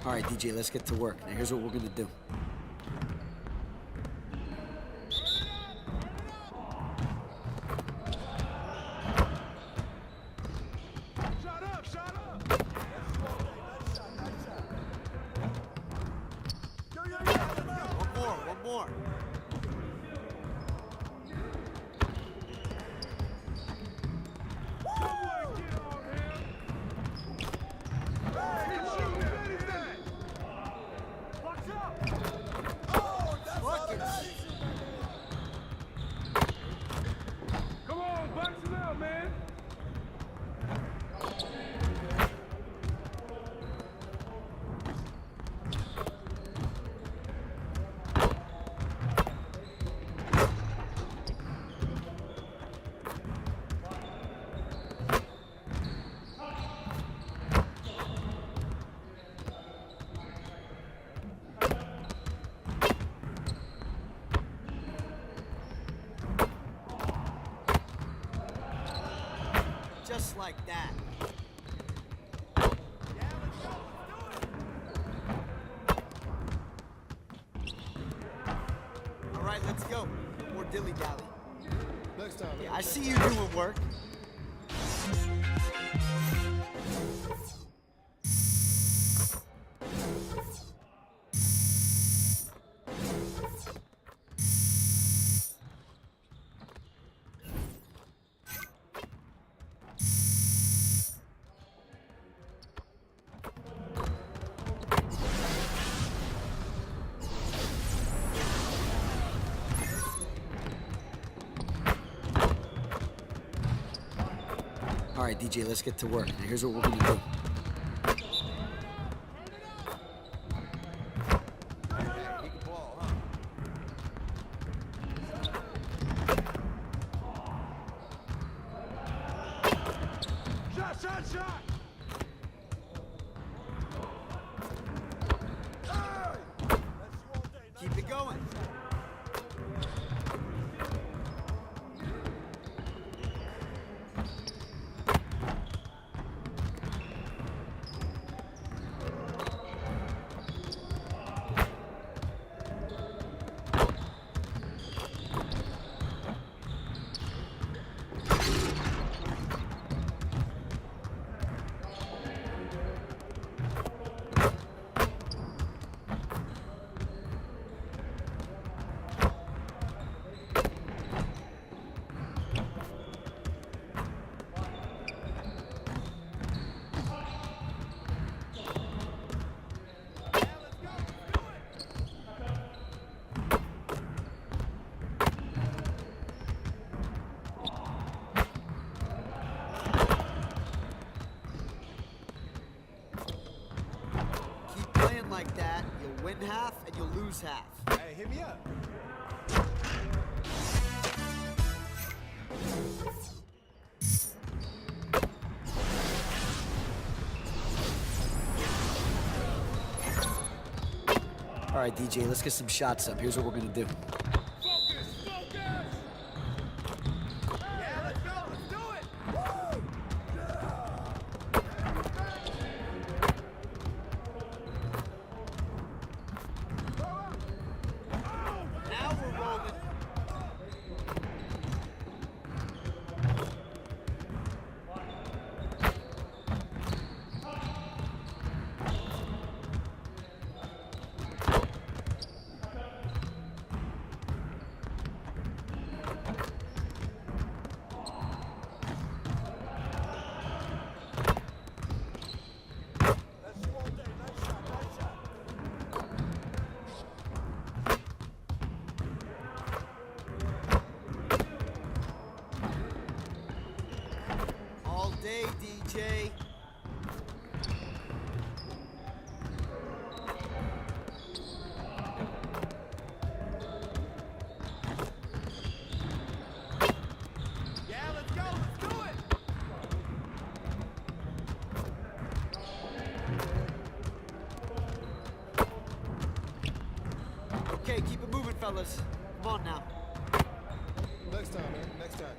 All right, DJ, let's get to work. Now, here's what we're gonna do. One more. Come on, box it out, man. Just like that. All right, let's go. No more dilly-dally. Next time. Yeah, I see you doing work. All right, DJ, let's get to work. Now, here's what we're gonna do. Shot! Keep it going. Like that, you'll win half and you'll lose half. Hey, hit me up. All right, DJ, let's get some shots up. Here's what we're gonna do. All day, DJ. Yeah, let's go. Let's do it. Okay, keep it moving, fellas. Come on now. Next time, man. Next time.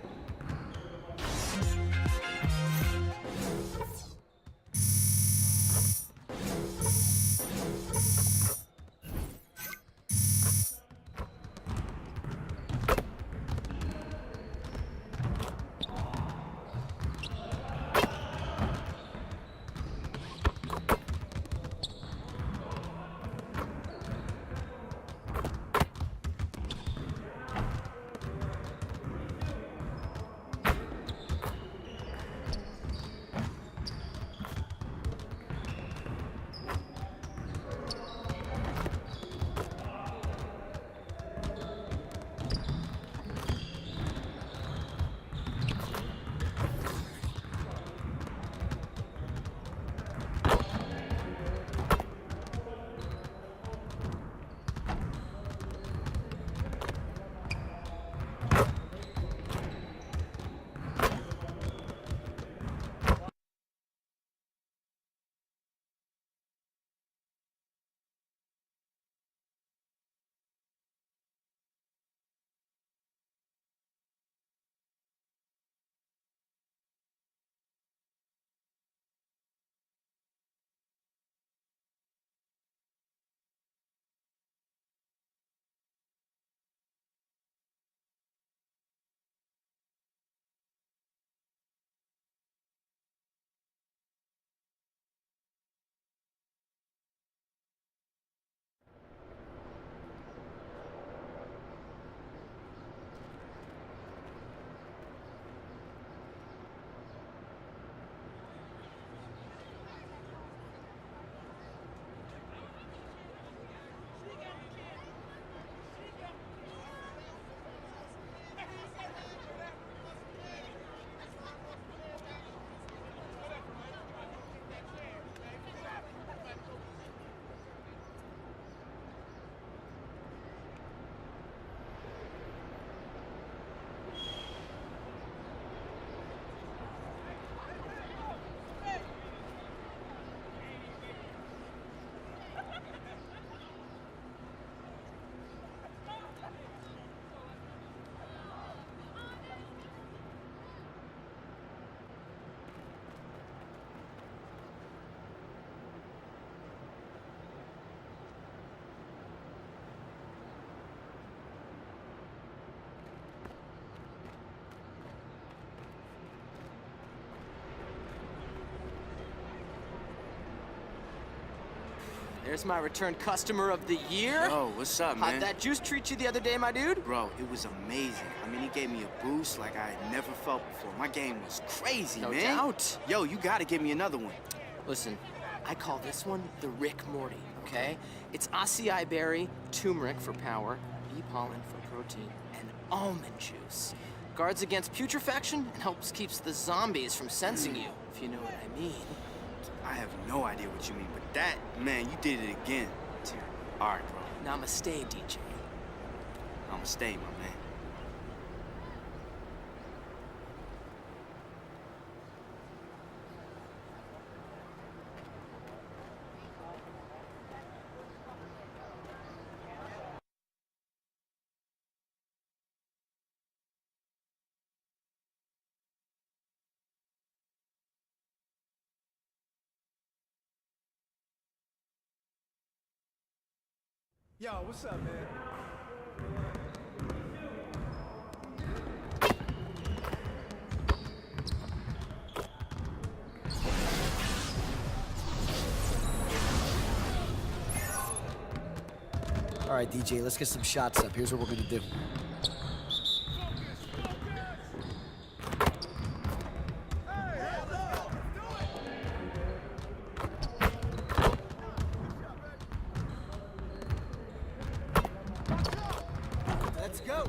There's my return customer of the year. Yo, what's up, man? How'd that juice treat you the other day, my dude? Bro, it was amazing. I mean, he gave me a boost like I had never felt before. My game was crazy, No man. doubt. Yo, you gotta give me another one. Listen, I call this one the Rick Morty, okay? It's acai berry, turmeric for power, bee pollen for protein, and almond juice. Guards against putrefaction and helps keeps the zombies from sensing you, if you know what I mean. I have no idea what you mean, but that, man, you did it again. All right, bro. Namaste, DJ. I'ma stay, my man. Yo, what's up, man? All right, DJ, let's get some shots up. Here's what we're gonna do. Let's go.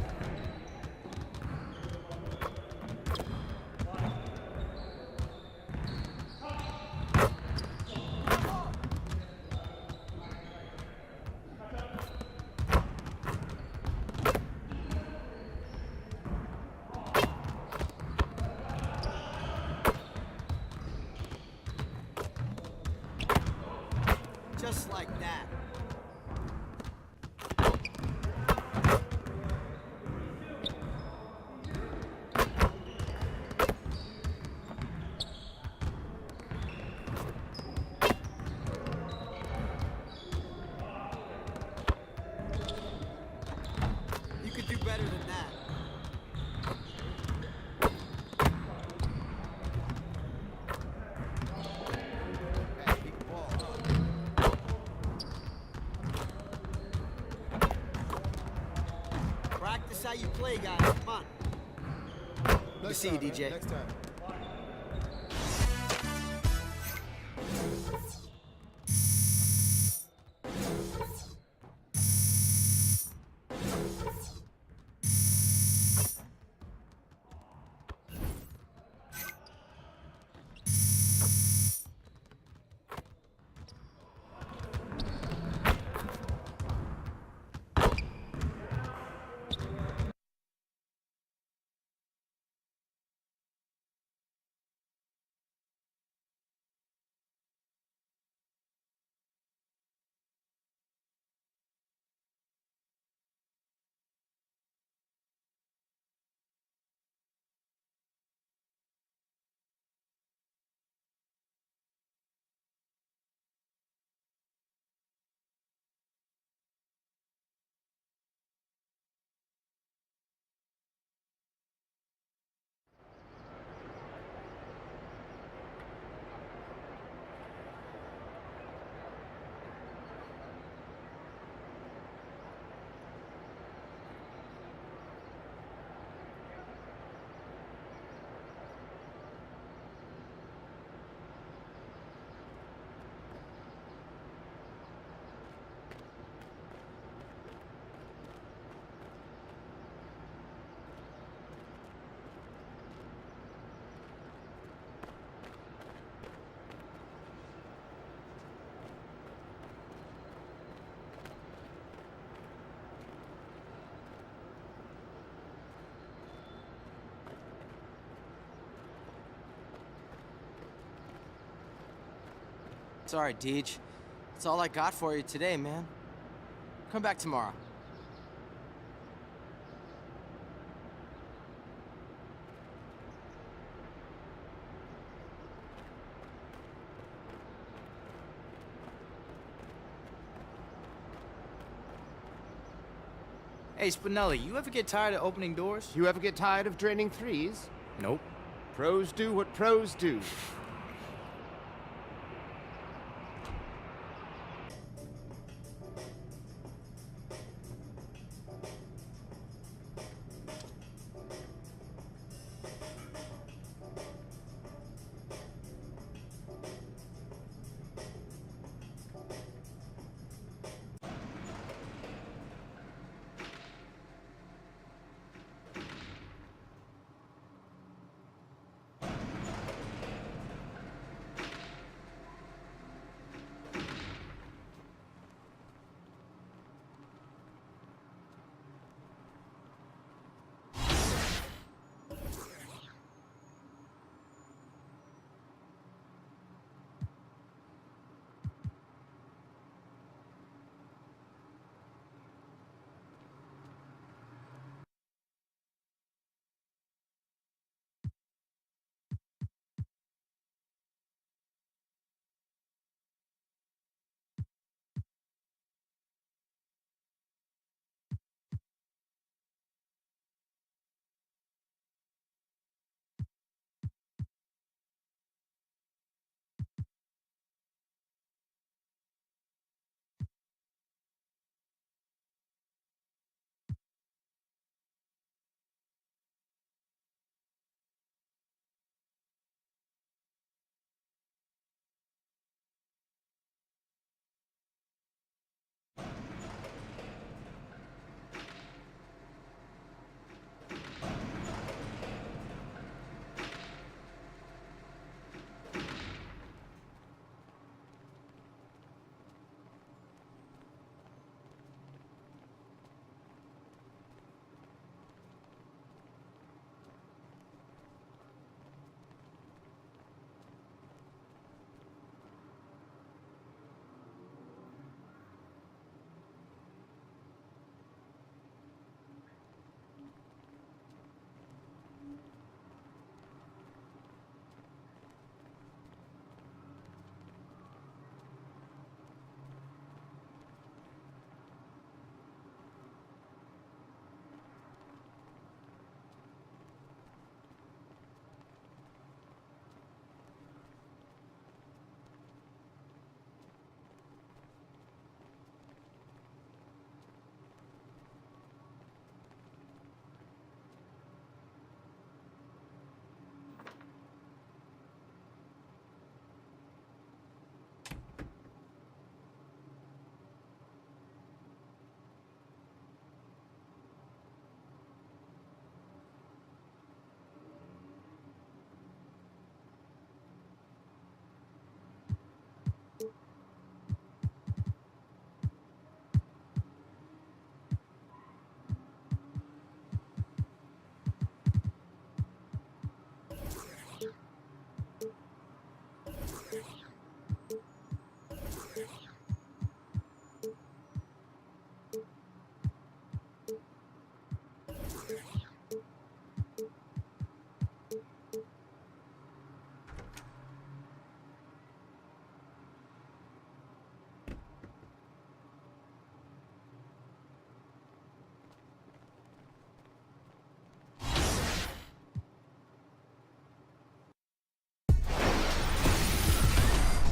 Just like that. You could do better than that. Hey, keep the ball up. Practice how you play, guys. Come on. Next see you, time, man. DJ. Next time. It's all right, Deej. That's all I got for you today, man. Come back tomorrow. Hey, Spinelli, you ever get tired of opening doors? You ever get tired of draining threes? Nope. Pros do what pros do.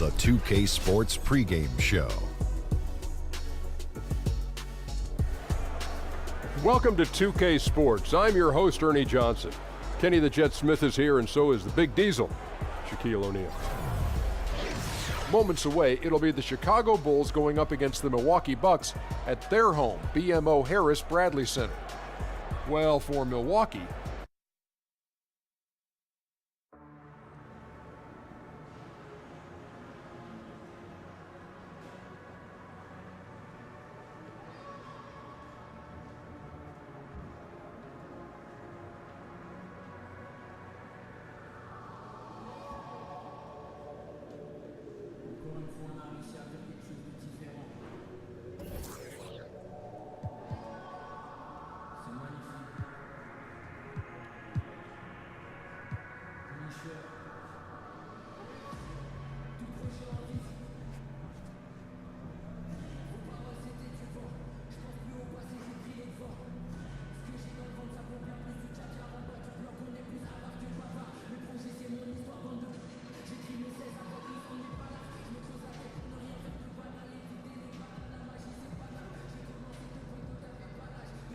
the 2K Sports pregame show. Welcome to 2K Sports. I'm your host, Ernie Johnson. Kenny the Jet Smith is here, and so is the Big Diesel, Shaquille O'Neal. Moments away, it'll be the Chicago Bulls going up against the Milwaukee Bucks at their home, BMO Harris Bradley Center. Well, for Milwaukee,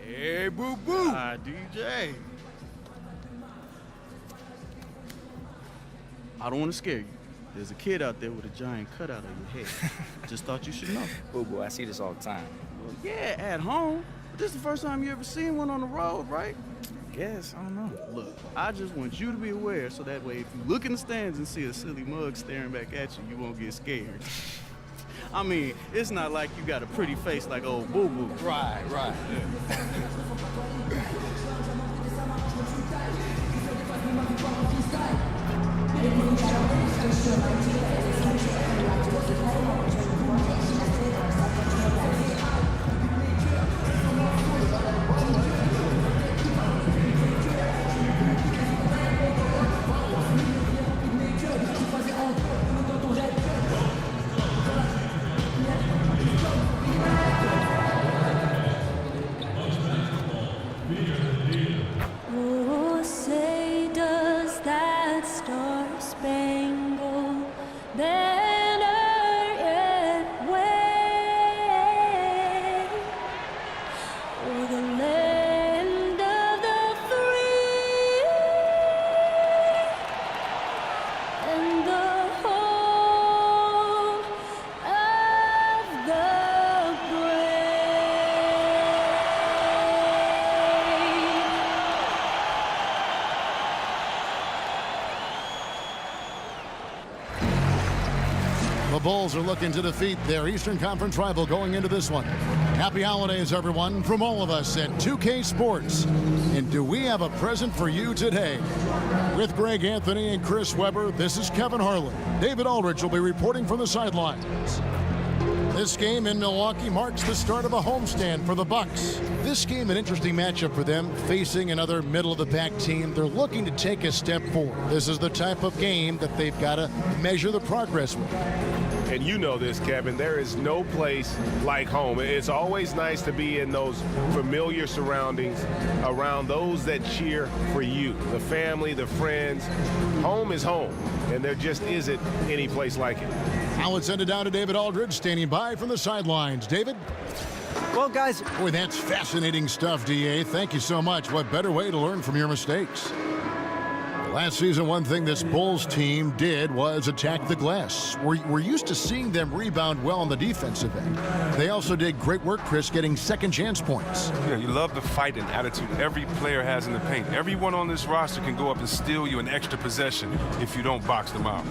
Hey, boo-boo. Hi, DJ. I don't want to scare you. There's a kid out there with a giant cutout of your head. Just thought you should know. Boo-boo, I see this all the time. Well, yeah, at home. But this is the first time you ever seen one on the road, right? Guess, I don't know. Look, I just want you to be aware so that way if you look in the stands and see a silly mug staring back at you, you won't get scared. I mean, it's not like you got a pretty face like old boo-boo. Right. Oh, say does that star-spangled banner yet wave o'er the land of the free and the home of the The Bulls are looking to defeat their Eastern Conference rival going into this one. Happy holidays, everyone, from all of us at 2K Sports. And do we have a present for you today? With Greg Anthony and Chris Webber, this is Kevin Harlan. David Aldridge will be reporting from the sidelines. This game in Milwaukee marks the start of a homestand for the Bucks. This game, an interesting matchup for them, facing another middle-of-the-pack team. They're looking to take a step forward. This is the type of game that they've got to measure the progress with. And you know this, Kevin, there is no place like home. It's always nice to be in those familiar surroundings, around those that cheer for you, the family, the friends. Home is home, and there just isn't any place like it. Now let's send it down to David Aldridge, standing by from the sidelines. David? Well, guys. Boy, that's fascinating stuff, DA. Thank you so much. What better way to learn from your mistakes? Last season, one thing this Bulls team did was attack the glass. We're used to seeing them rebound well on the defensive end. They also did great work, Chris, getting second chance points. Yeah, you love the fighting attitude every player has in the paint. Everyone on this roster can go up and steal you an extra possession if you don't box them out.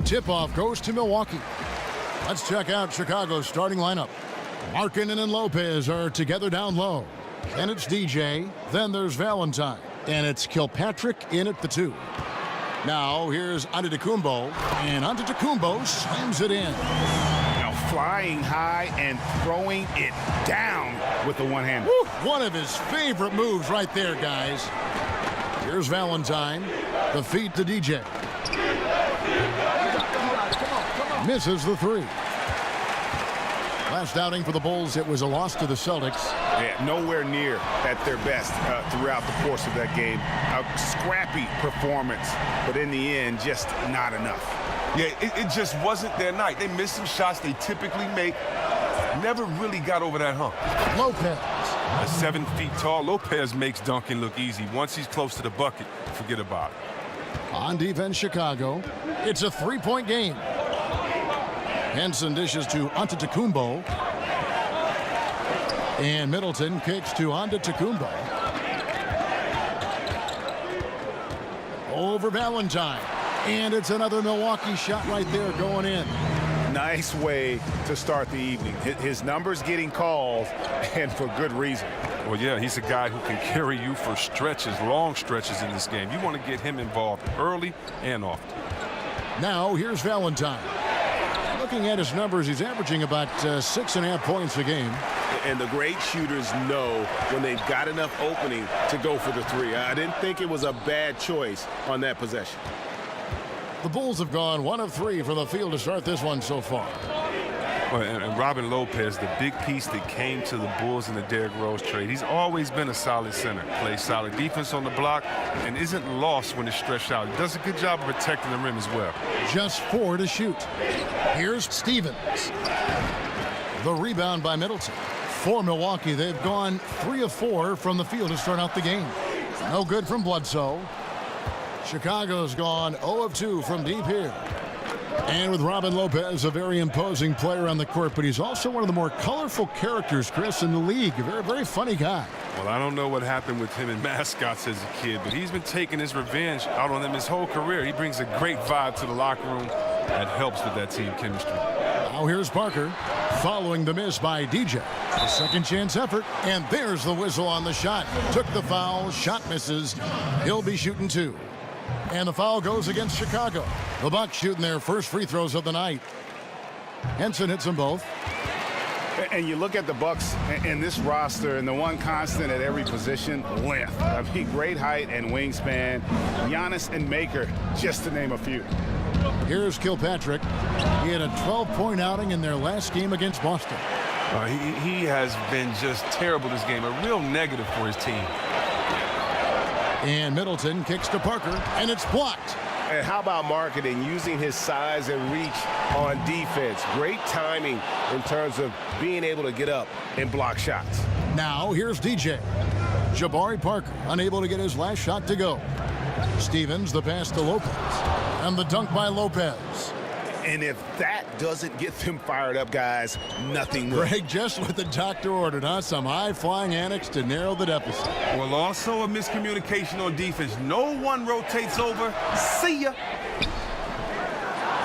Tip-off goes to Milwaukee. Let's check out Chicago's starting lineup. Markkanen and Lopez are together down low. And it's DJ. Then there's Valentine. And it's Kilpatrick in at the 2. Now here's Antetokounmpo. And Antetokounmpo slams it in. Now flying high and throwing it down with the one-hander. One of his favorite moves right there, guys. Here's Valentine. The feed to DJ. Misses the three. Last outing for the Bulls, it was a loss to the Celtics. Yeah, nowhere near at their best throughout the course of that game. A scrappy performance, but in the end, just not enough. Yeah, it just wasn't their night. They missed some shots they typically make. Never really got over that hump. Lopez. At 7 feet tall, Lopez makes dunking look easy. Once he's close to the bucket, forget about it. On defense, Chicago. It's a three-point game. Henson dishes to Antetokounmpo. And Middleton kicks to Antetokounmpo. Over Valentine. And it's another Milwaukee shot right there going in. Nice way to start the evening. His numbers getting called, and for good reason. Well, yeah, he's a guy who can carry you for stretches, long stretches in this game. You want to get him involved early and often. Now, here's Valentine. Looking at his numbers, he's averaging about 6.5 points a game. And the great shooters know when they've got enough opening to go for the three. I didn't think it was a bad choice on that possession. The Bulls have gone 1 of 3 from the field to start this one so far. Well, and Robin Lopez, the big piece that came to the Bulls in the Derrick Rose trade. He's always been a solid center. Plays solid defense on the block and isn't lost when it's stretched out. He does a good job of protecting the rim as well. Just 4 to shoot. Here's Stevens. The rebound by Middleton. For Milwaukee, they've gone 3 of 4 from the field to start out the game. No good from Bledsoe. Chicago's gone 0 of 2 from deep here. And with Robin Lopez, a very imposing player on the court, but he's also one of the more colorful characters, Chris, in the league. A very, very funny guy. Well, I don't know what happened with him and mascots as a kid, but he's been taking his revenge out on them his whole career. He brings a great vibe to the locker room that helps with that team chemistry. Now here's Parker following the miss by DJ. A second chance effort, and there's the whistle on the shot. Took the foul, shot misses. He'll be shooting 2. And the foul goes against Chicago. The Bucks shooting their first free throws of the night. Henson hits them both. And you look at the Bucks and this roster, and the one constant at every position, length. I mean, great height and wingspan. Giannis and Maker, just to name a few. Here's Kilpatrick. He had a 12-point outing in their last game against Boston. He has been just terrible this game, a real negative for his team. And Middleton kicks to Parker, and it's blocked. And how about marketing, using his size and reach on defense? Great timing in terms of being able to get up and block shots. Now here's DJ. Jabari Parker unable to get his last shot to go. Stevens the pass to Lopez. And the dunk by Lopez. And if that doesn't get them fired up, guys, nothing will. Greg just what the doctor ordered, huh? Some high-flying annex to narrow the deficit. Well, also a miscommunication on defense. No one rotates over. See ya.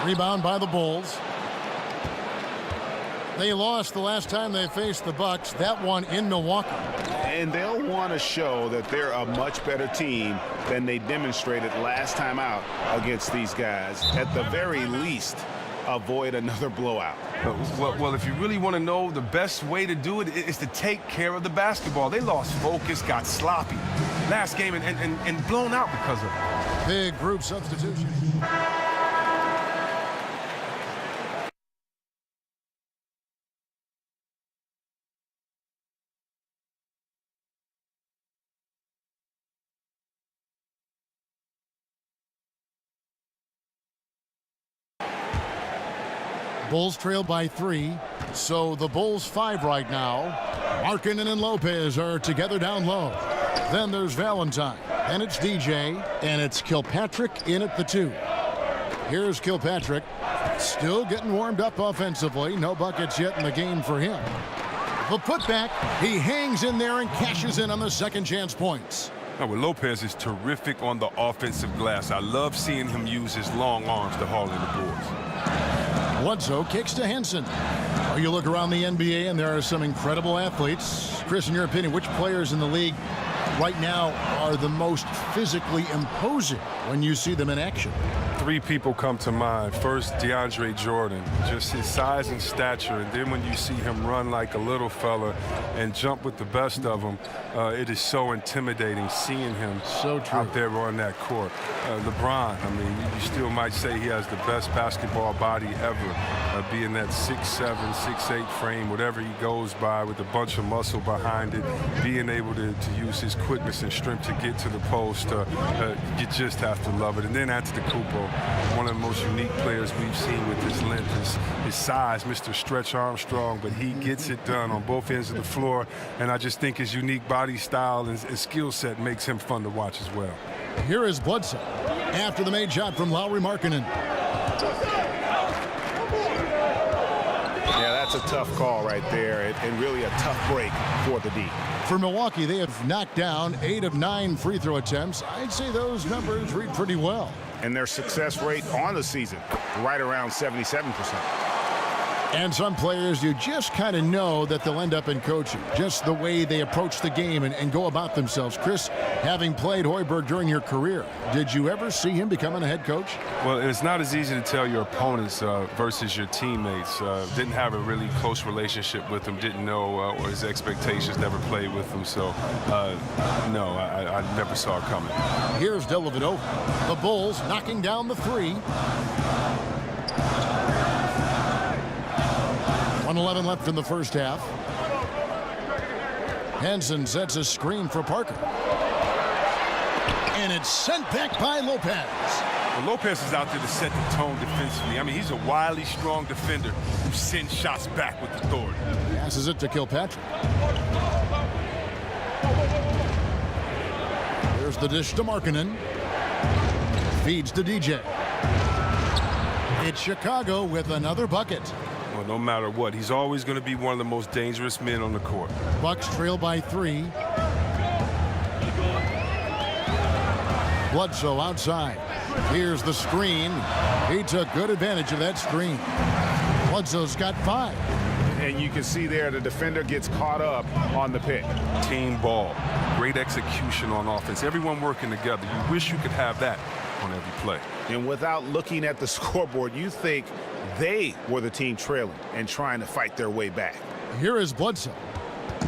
Rebound by the Bulls. They lost the last time they faced the Bucks. That one in Milwaukee. And they'll want to show that they're a much better team than they demonstrated last time out against these guys. At the very least, avoid another blowout. Well, if you really want to know, the best way to do it is to take care of the basketball. They lost focus, got sloppy last game, and blown out because of it. Big group substitution. Bulls trail by 3, so the Bulls 5 right now. Markkanen and Lopez are together down low. Then there's Valentine, and it's DJ, and it's Kilpatrick in at the 2. Here's Kilpatrick, still getting warmed up offensively. No buckets yet in the game for him. The putback, he hangs in there and cashes in on the second chance points. Now, well, Lopez is terrific on the offensive glass. I love seeing him use his long arms to haul in the boards. Bledsoe kicks to Henson. Well, you look around the NBA, and there are some incredible athletes. Chris, in your opinion, which players in the league right now are the most physically imposing when you see them in action? Three people come to mind. First, DeAndre Jordan, just his size and stature, and then when you see him run like a little fella and jump with the best of them, it is so intimidating seeing him out there on that court. LeBron, I mean, you still might say he has the best basketball body ever, being that 6'7", 6'8" frame, whatever he goes by, with a bunch of muscle behind it, being able to use his quickness and strength to get to the post. You just have to love it. And then Antetokounmpo, one of the most unique players we've seen with his length, his size, Mr. Stretch Armstrong, but he gets it done on both ends of the floor, and I just think his unique body style and skill set makes him fun to watch as well. Here is Bledsoe after the made shot from Lowry Markkanen. Yeah, that's a tough call right there, and really a tough break for the D. For Milwaukee, they have knocked down 8 of 9 free throw attempts. I'd say those numbers read pretty well. And their success rate on the season, right around 77%. And some players, you just kind of know that they'll end up in coaching, just the way they approach the game and go about themselves. Chris, having played Hoiberg during your career, did you ever see him becoming a head coach? Well, it's not as easy to tell your opponents versus your teammates. Didn't have a really close relationship with him, didn't know or his expectations, never played with him. So, no, I never saw it coming. Here's Dellavedova. The Bulls knocking down the three. 1:11 left in the first half. Henson sets a screen for Parker. And it's sent back by Lopez. Well, Lopez is out there to set the tone defensively. I mean, he's a wily, strong defender who sends shots back with authority. Passes it to Kilpatrick. Here's the dish to Markkanen. Feeds to DJ. It's Chicago with another bucket. Well, no matter what, he's always going to be one of the most dangerous men on the court. Bucks trail by 3. Bledsoe outside. Here's the screen. He took good advantage of that screen. Bledsoe's got 5. And you can see there the defender gets caught up on the pick. Team ball. Great execution on offense. Everyone working together. You wish you could have that on every play. And without looking at the scoreboard, you think they were the team trailing and trying to fight their way back. Here is Bledsoe.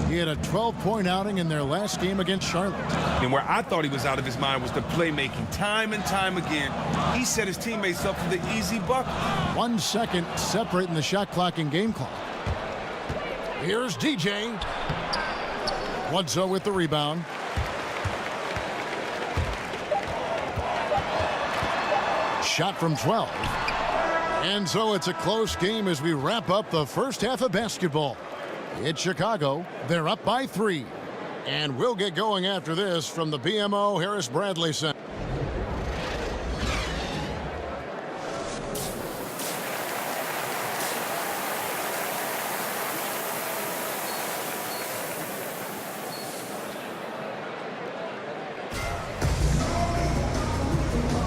He had a 12-point outing in their last game against Charlotte. And where I thought he was out of his mind was the playmaking. Time and time again, he set his teammates up for the easy bucket. 1 second separating the shot clock and game clock. Here's DJ. Bledsoe with the rebound. Shot from 12. And so it's a close game as we wrap up the first half of basketball. It's Chicago. They're up by 3. And we'll get going after this from the BMO Harris Bradley Center.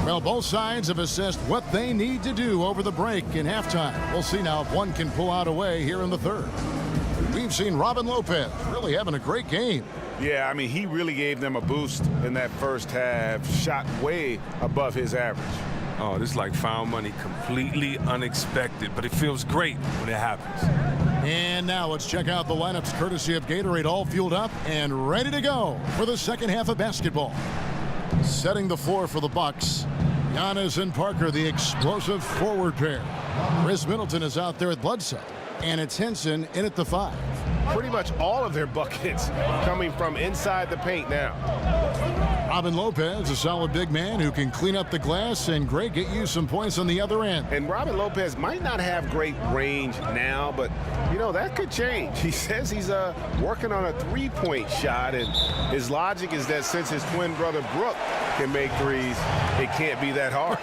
Well, both sides have assessed what they need to do over the break in halftime. We'll see now if one can pull out a way here in the third. We've seen Robin Lopez really having a great game. Yeah, I mean, he really gave them a boost in that first half. Shot way above his average. Oh, this is like found money, completely unexpected, but it feels great when it happens. And now let's check out the lineups courtesy of Gatorade, all fueled up and ready to go for the second half of basketball. Setting the floor for the Bucks, Giannis and Parker, the explosive forward pair. Chris Middleton is out there at Bledsoe, and it's Henson in at the 5. Pretty much all of their buckets coming from inside the paint now. Robin Lopez, a solid big man who can clean up the glass and get you some points on the other end. And Robin Lopez might not have great range now, but, you know, that could change. He says he's working on a three-point shot, and his logic is that since his twin brother Brooke can make threes, it can't be that hard.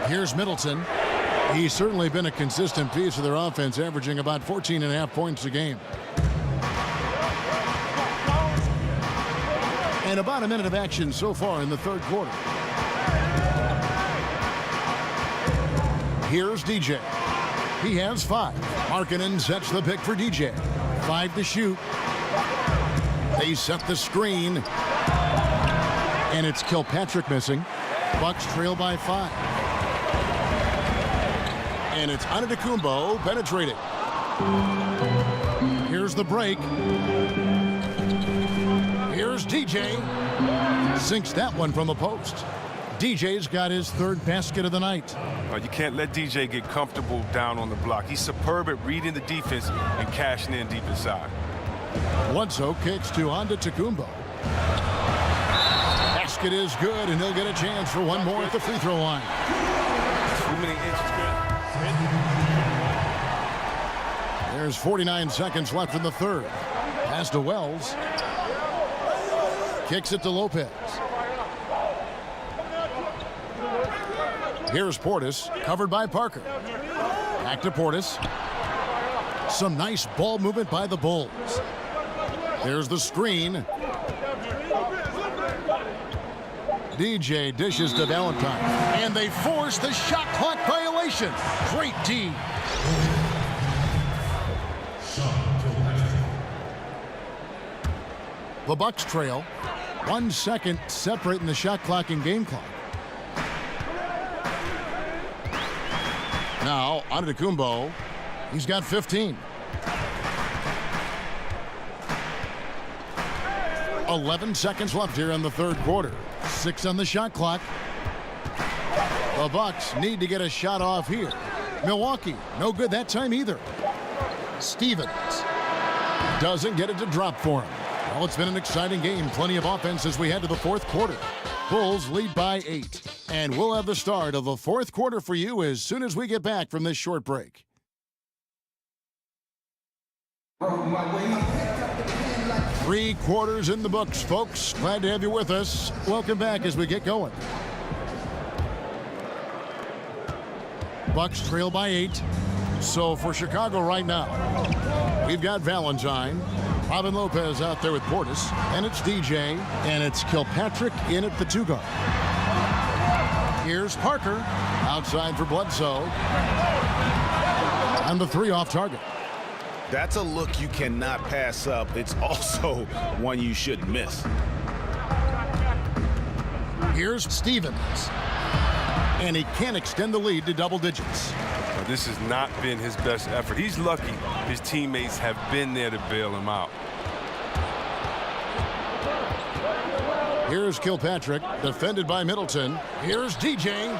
Here's Middleton. He's certainly been a consistent piece of their offense, averaging about 14.5 points a game. And about a minute of action so far in the third quarter. Here's DJ. He has 5. Markkanen sets the pick for DJ. 5 to shoot. They set the screen. And it's Kilpatrick missing. Bucks trail by 5. And it's Antetokounmpo penetrating. Here's the break. Here's DJ. Sinks that one from the post. DJ's got his 3rd basket of the night. You can't let DJ get comfortable down on the block. He's superb at reading the defense and cashing in deep inside. Bledsoe kicks to Antetokounmpo. Basket is good, and he'll get a chance for one more at the free throw line. Too many inches, There's 49 seconds left in the 3rd. Pass to Wells. Kicks it to Lopez. Here's Portis, covered by Parker. Back to Portis. Some nice ball movement by the Bulls. There's the screen. DJ dishes to Valentine. And they force the shot clock violation. Great D. The Bucks trail. 1 second separating the shot clock and game clock. Now, Antetokounmpo. He's got 15. 11 seconds left here in the 3rd quarter. 6 on the shot clock. The Bucks need to get a shot off here. Milwaukee, no good that time either. Stevens doesn't get it to drop for him. Well, it's been an exciting game. Plenty of offense as we head to the 4th quarter. Bulls lead by 8. And we'll have the start of the 4th quarter for you as soon as we get back from this short break. 3 quarters in the books, folks. Glad to have you with us. Welcome back as we get going. Bucks trail by 8. So for Chicago right now, we've got Valentine. Robin Lopez out there with Portis. And it's DJ. And it's Kilpatrick in at the 2 guard. Here's Parker. Outside for Bledsoe. And the 3 off target. That's a look you cannot pass up. It's also one you shouldn't miss. Here's Stevens. And he can't extend the lead to double digits. Now, this has not been his best effort. He's lucky his teammates have been there to bail him out. Here's Kilpatrick, defended by Middleton. Here's DJ.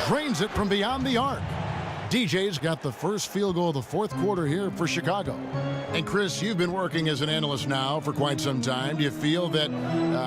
Drains it from beyond the arc. DJ's got the first field goal of the 4th quarter here for Chicago. And Chris, you've been working as an analyst now for quite some time. Do you feel that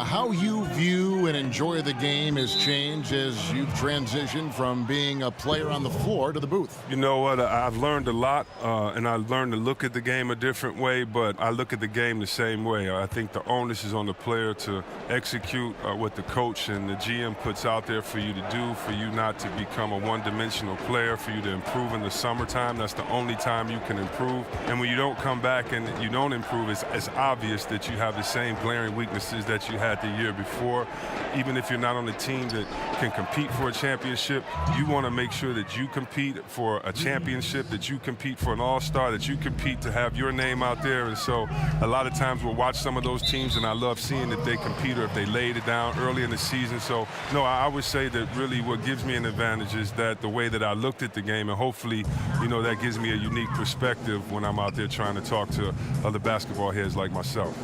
how you view and enjoy the game has changed as you've transitioned from being a player on the floor to the booth? You know what? I've learned a lot, and I've learned to look at the game a different way, but I look at the game the same way. I think the onus is on the player to execute what the coach and the GM puts out there for you to do, for you not to become a one-dimensional player, for you to improve in the summertime. That's the only time you can improve. And when you don't come back and you don't improve, it's obvious that you have the same glaring weaknesses that you had the year before. Even if you're not on a team that can compete for a championship, you want to make sure that you compete for a championship, that you compete for an all-star, that you compete to have your name out there. And so a lot of times we'll watch some of those teams, and I love seeing that they compete or if they laid it down early in the season. So, no, I would say that really what gives me an advantage is that the way that I looked at the game, and hopefully, you know, that gives me a unique perspective when I'm out there trying to talk to other basketball heads like myself.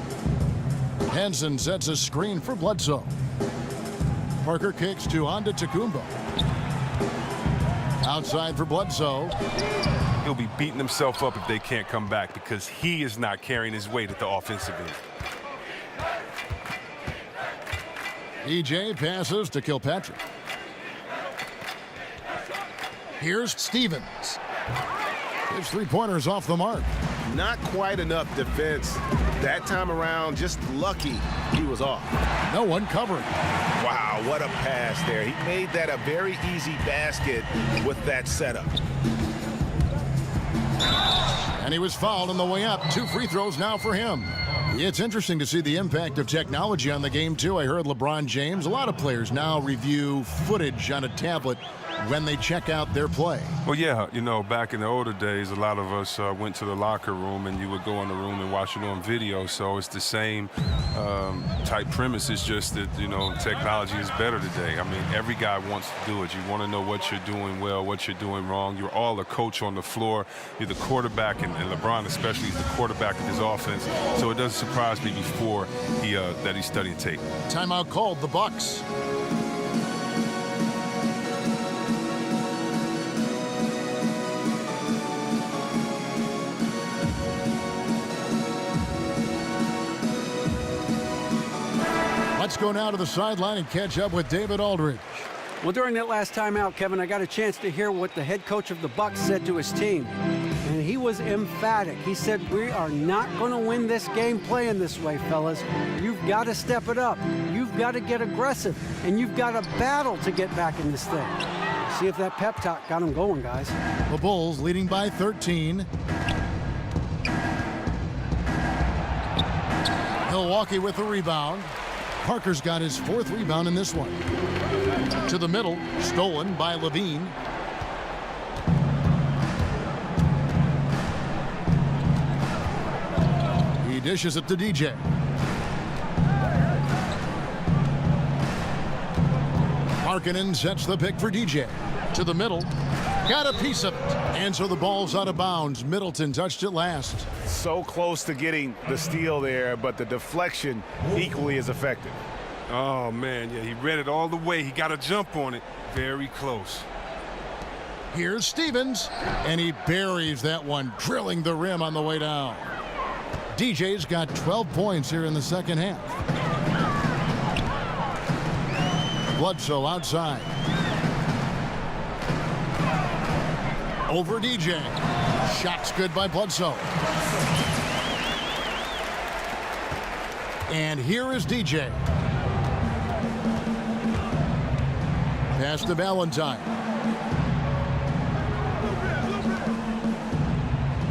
Hansen sets a screen for Bledsoe. Parker kicks to Antetokounmpo. Outside for Bledsoe. He'll be beating himself up if they can't come back because he is not carrying his weight at the offensive end. DJ passes to Kilpatrick. Here's Stevens. His 3-pointers off the mark. Not quite enough defense. That time around, just lucky he was off. No one covering. Wow, what a pass there. He made that a very easy basket with that setup. And he was fouled on the way up. 2 free throws now for him. It's interesting to see the impact of technology on the game, too. I heard LeBron James. A lot of players now review footage on a tablet when they check out their play. Well, yeah, you know, back in the older days, a lot of us went to the locker room and you would go in the room and watch it on video. So it's the same type premise. It's just that, you know, technology is better today. I mean, every guy wants to do it. You want to know what you're doing well, what you're doing wrong. You're all a coach on the floor. You're the quarterback, and LeBron especially is the quarterback of his offense. So it doesn't surprise me before that he's studying tape. Timeout called the Bucks. Let's go now to the sideline and catch up with David Aldridge. Well, during that last timeout, Kevin, I got a chance to hear what the head coach of the Bucks said to his team. And he was emphatic. He said, we are not going to win this game playing this way, fellas. You've got to step it up. You've got to get aggressive. And you've got to battle to get back in this thing. See if that pep talk got them going, guys. The Bulls leading by 13. Milwaukee with the rebound. Parker's got his 4th rebound in this one. To the middle, stolen by Levine. He dishes it to DJ. Markkanen sets the pick for DJ. To the middle. Got a piece of it. And so the ball's out of bounds. Middleton touched it last. So close to getting the steal there, but the deflection equally as effective. Oh, man, yeah, he read it all the way. He got a jump on it. Very close. Here's Stevens, and he buries that one, drilling the rim on the way down. DJ's got 12 points here in the second half. Bledsoe outside. Over DJ. Shot's good by Bledsoe. And here is DJ. Pass to Valentine.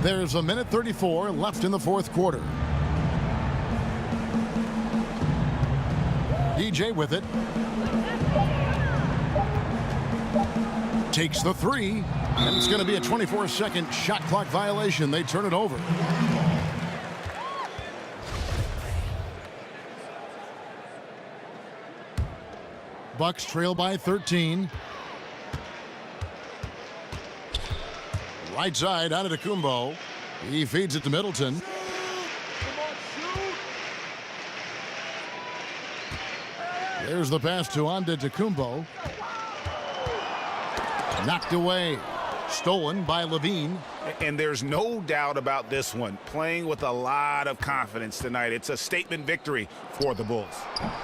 There's a minute 34 left in the 4th quarter. DJ with it. Takes the 3. And it's going to be a 24-second shot clock violation. They turn it over. Bucks trail by 13. Right side out of Antetokounmpo. He feeds it to Middleton. There's the pass to Antetokounmpo. Knocked away. Stolen by Levine. And there's no doubt about this one. Playing with a lot of confidence tonight. It's a statement victory for the Bulls.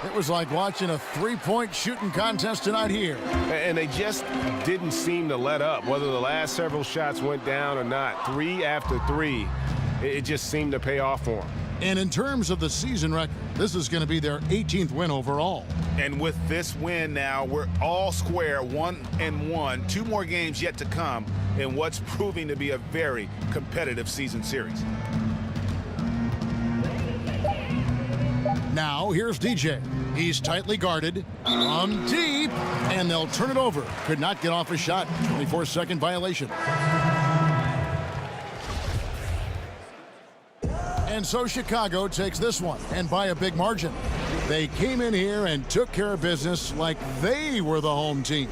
It was like watching a 3-point shooting contest tonight here. And they just didn't seem to let up. Whether the last several shots went down or not, 3 after 3, it just seemed to pay off for them. And in terms of the season record, this is going to be their 18th win overall. And with this win now, we're all square, 1-1. 2 more games yet to come in what's proving to be a very competitive season series. Now here's DJ. He's tightly guarded from deep, and they'll turn it over. Could not get off a shot. 24-second violation. And so Chicago takes this one, and by a big margin. They came in here and took care of business like they were the home team.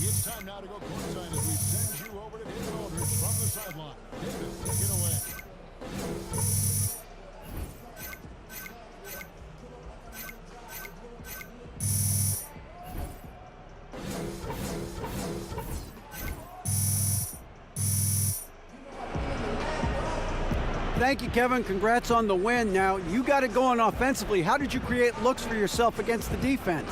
It's time now to go courtside as we send you over to David Aldridge from the sideline. David, take it away. Thank you, Kevin. Congrats on the win. Now, you got it going offensively. How did you create looks for yourself against the defense?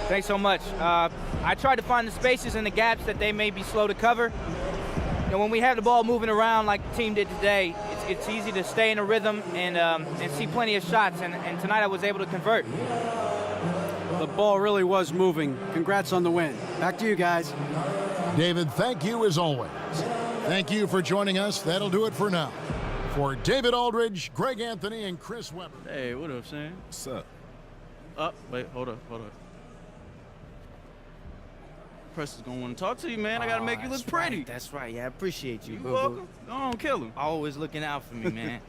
Thanks so much. I tried to find the spaces and the gaps that they may be slow to cover. You know, when we have the ball moving around like the team did today, it's easy to stay in a rhythm and see plenty of shots, and tonight I was able to convert. The ball really was moving. Congrats on the win. Back to you guys. David, thank you as always. Thank you for joining us. That'll do it for now. For David Aldridge, Greg Anthony, and Chris Webber. Hey, what up, Sam? What's up? Wait, hold up. Preston's gonna want to talk to you, man. I gotta make you look pretty. That's right. Yeah, I appreciate you. You welcome. Go on, kill him. Always looking out for me, man.